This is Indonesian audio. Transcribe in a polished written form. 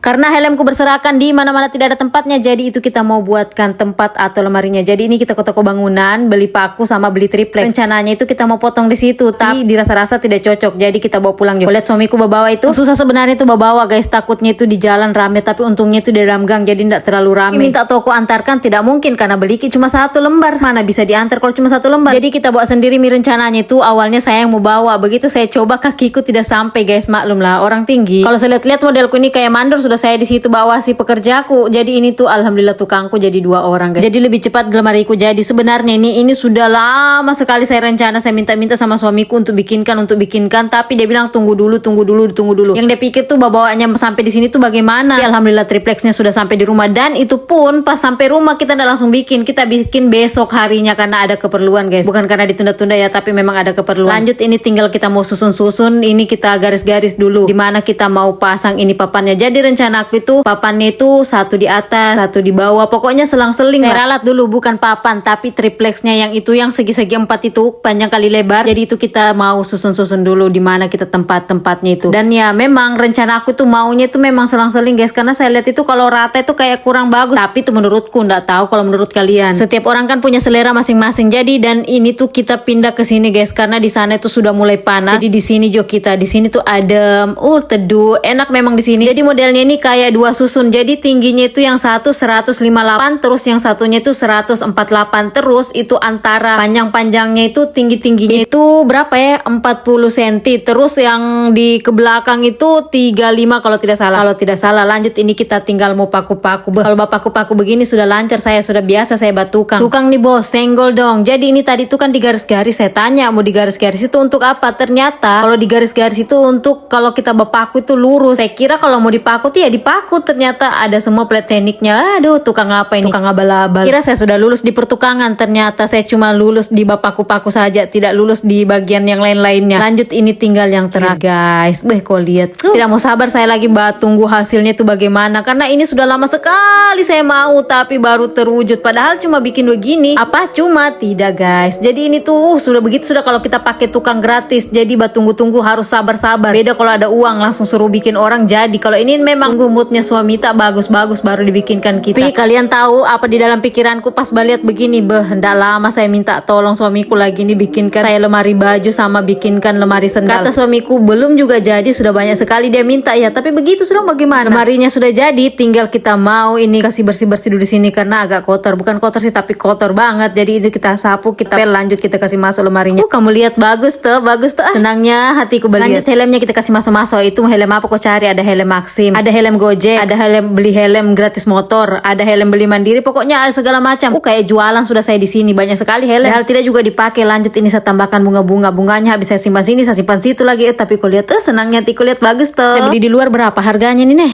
Karena helmku berserakan di mana-mana tidak ada tempatnya, jadi itu kita mau buatkan tempat atau lemarinya. Jadi ini kita ke toko bangunan, beli paku sama beli triplex. Rencananya itu kita mau potong di situ, tapi dirasa-rasa tidak cocok. Jadi kita bawa pulang juga. Lihat suamiku bawa itu. Susah sebenarnya itu bawa guys, takutnya itu di jalan rame, tapi untungnya itu di dalam gang, jadi tidak terlalu rame. Minta toko antarkan tidak mungkin karena beli cuma satu lembar. Mana bisa diantar kalau cuma satu lembar. Jadi kita bawa sendiri. Rencananya itu awalnya saya yang mau bawa. Begitu saya coba kakiku tidak sampai guys, maklum lah orang tinggi. Kalau saya lihat-lihat modelku ini kayak mandor, sudah saya di situ bawa si pekerjaku. Jadi ini tuh alhamdulillah tukangku jadi 2 orang guys. Jadi lebih cepat lemariku jadi. Sebenarnya ini sudah lama sekali saya rencana, saya minta-minta sama suamiku untuk bikinkan, tapi dia bilang tunggu dulu. Yang dia pikir tuh bawanya sampai di sini tuh bagaimana. Tapi alhamdulillah triplexnya sudah sampai di rumah, dan itu pun pas sampai rumah kita tidak langsung bikin, kita bikin besok harinya karena ada keperluan guys. Bukan karena ditunda-tunda ya, tapi memang ada keperluan. Lanjut ini tinggal kita mau susun, ini kita garis-garis dulu dimana kita mau pasang ini papannya. Jadi rencana aku itu papannya itu satu di atas, satu di bawah, pokoknya selang-seling. Ralat dulu bukan papan tapi triplexnya yang itu yang segi-segi 4 itu panjang kali lebar. Jadi itu kita mau susun dulu dimana kita tempatnya itu. Dan ya memang rencana aku tuh maunya itu memang selang-seling guys, karena saya lihat itu kalau rata itu kayak kurang bagus. Tapi itu menurutku, nggak tahu kalau menurut kalian. Setiap orang kan punya selera masing-masing. Jadi dan ini tuh kita pindah ke sini guys karena di sana itu sudah mulai panas. Jadi di sini juga kita di sini tuh adem, teduh, enak memang di sini. Jadi modelnya ini kayak 2 susun. Jadi tingginya itu yang satu 158, terus yang satunya itu 148, terus itu antara panjang-panjangnya itu tingginya itu berapa ya? 40 cm. Terus yang di ke belakang itu 35 kalau tidak salah. Lanjut ini kita tinggal mau paku-paku. Kalau paku-paku begini sudah lancar, saya sudah biasa, saya tukang nih bos, senggol dong. Jadi ini tadi tuh kan digaris-garis, saya tanya mau digaris-garis itu untuk apa? Ternyata kalau digaris-garis itu untuk kalau kita berpaku itu lurus. Saya kira kalau mau dipaku tuh ya dipaku, ternyata ada semua plat tekniknya. Aduh, tukang apa ini? Tukang abal-abal. Kira saya sudah lulus di pertukangan, ternyata saya cuma lulus di paku-paku saja, tidak lulus di bagian yang lain-lainnya. Lanjut ini tinggal yang terakhir guys. Kau lihat. Tidak mau sabar saya lagi tunggu hasilnya itu bagaimana, karena ini sudah lama sekali saya mau tapi baru terwujud. Padahal cuma bikin begini. Apa cuma? Tidak guys. Jadi ini tuh sudah begitu sudah kalau kita pakai tukang gratis. Jadi tunggu harus sabar-sabar. Beda kalau ada uang langsung suruh bikin orang jadi. Kalau ini memang moodnya suami tak bagus-bagus baru dibikinkan kita. Tapi kalian tahu apa di dalam pikiranku pas lihat begini? Hendak lama saya minta tolong suamiku lagi nih bikinkan saya lemari baju sama bikinkan lemari sendal. Kata suamiku belum juga jadi, sudah banyak sekali dia minta ya. Tapi begitu sudah bagaimana? Lemarinya sudah jadi, tinggal kita mau ini kasih bersih-bersih dulu di sini karena agak kotor. Bukan kotor sih tapi kotor banget. Jadi itu kita sapu, kita pel, lanjut kita kasih masuk lemarinya. Kamu lihat bagus tuh. Senangnya hatiku beli. Lanjut helmnya kita kasih masuk-masuk. Itu helm apa kau cari? Ada helm Maxim, ada helm Gojek, ada beli helm gratis motor, ada helm beli mandiri, pokoknya segala macam. Kayak jualan sudah saya di sini banyak sekali helm. Hal tidak juga dipakai. Lanjut ini saya tambahkan bunganya habis saya simpan sini, saya simpan situ lagi. Tapi kau lihat senangnya hatiku lihat bagus tuh. Saya beli di luar berapa harganya nih?